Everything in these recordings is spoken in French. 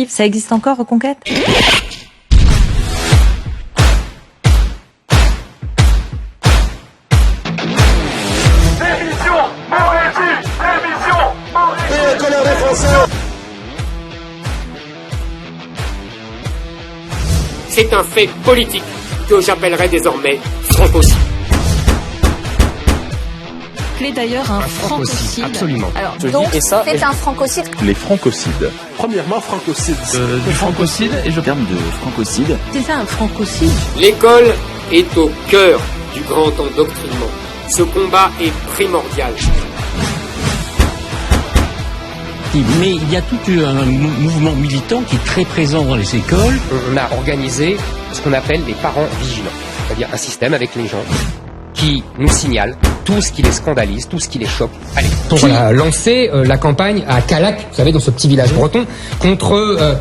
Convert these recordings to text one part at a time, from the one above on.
Ça existe encore, Reconquête ? C'est un fait politique que j'appellerai désormais francocide. Clé d'ailleurs un francocide. Absolument. Alors, donc, c'est un francocide. Les francocides. Premièrement, francocide. Du francocide et je terme de francocide. C'est ça un francocide. L'école est au cœur du grand endoctrinement. Ce combat est primordial. Mais il y a tout un mouvement militant qui est très présent dans les écoles. On a organisé ce qu'on appelle des parents vigilants, c'est-à-dire un système avec les gens qui nous signalent tout ce qui les scandalise, tout ce qui les choque. Allez, on a lancé la campagne à Calac, vous savez, dans ce petit village breton, contre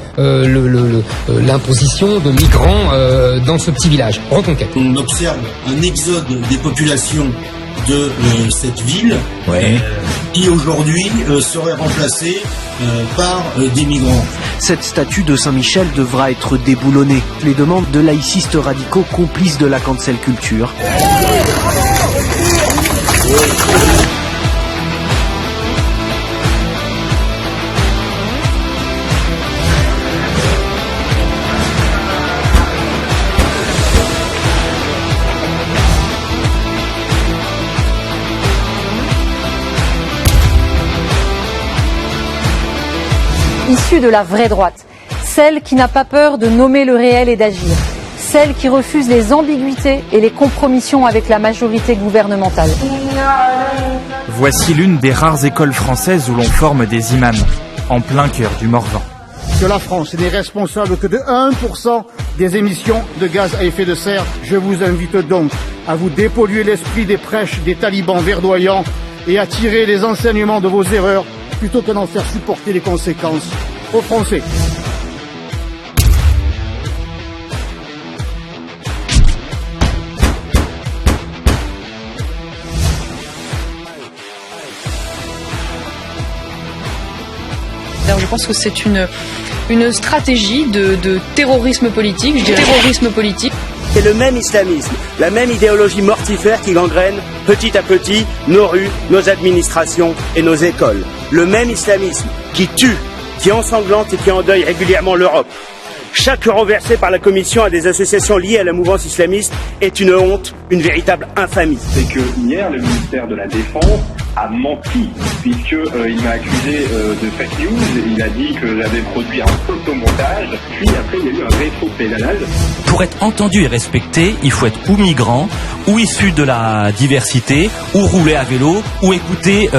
l'imposition de migrants dans ce petit village. Reconquête. On observe un exode des populations de cette ville qui aujourd'hui serait remplacée par des migrants. Cette statue de Saint-Michel devra être déboulonnée. Les demandes de laïcistes radicaux complices de la cancel culture. Issue de la vraie droite, celle qui n'a pas peur de nommer le réel et d'agir, celle qui refuse les ambiguïtés et les compromissions avec la majorité gouvernementale. Voici l'une des rares écoles françaises où l'on forme des imams, en plein cœur du Morvan. Que la France n'est responsable que de 1% des émissions de gaz à effet de serre. Je vous invite donc à vous dépolluer l'esprit des prêches des talibans verdoyants et à tirer les enseignements de vos erreurs plutôt que d'en faire supporter les conséquences aux Français. Alors je pense que c'est une stratégie de terrorisme politique, je dirais terrorisme politique. C'est le même islamisme, la même idéologie mortifère qui gangrène petit à petit nos rues, nos administrations et nos écoles. Le même islamisme qui tue, qui ensanglante et qui endeuille régulièrement l'Europe. Chaque euro versé par la Commission à des associations liées à la mouvance islamiste est une honte, une véritable infamie. C'est que hier, le ministère de la Défense a menti, puisqu'il m'a accusé de fake news. Il a dit que j'avais produit un photomontage, puis après il y a eu un rétro-pédalage. Pour être entendu et respecté, il faut être ou migrant, ou issu de la diversité, ou rouler à vélo, ou écouter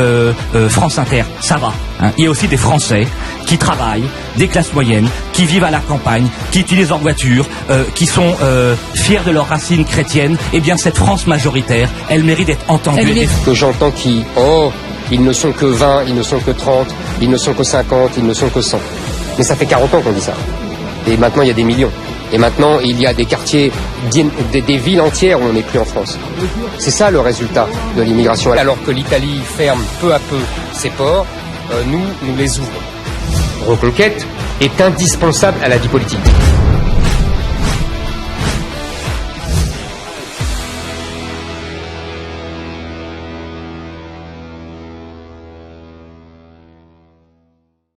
France Inter. Ça va. Hein. Il y a aussi des Français qui travaillent, des classes moyennes, qui vivent à la campagne, qui utilisent leur voiture, qui sont fiers de leurs racines chrétiennes. Eh bien, cette France majoritaire, elle mérite d'être entendue. Que j'entends qui, ils ne sont que 20, ils ne sont que 30, ils ne sont que 50, ils ne sont que 100. Mais ça fait 40 ans qu'on dit ça. Et maintenant, il y a des millions. Et maintenant, il y a des quartiers, des villes entières où on n'est plus en France. C'est ça le résultat de l'immigration. Alors que l'Italie ferme peu à peu ses ports, nous les ouvrons. Reconquête est indispensable à la vie politique.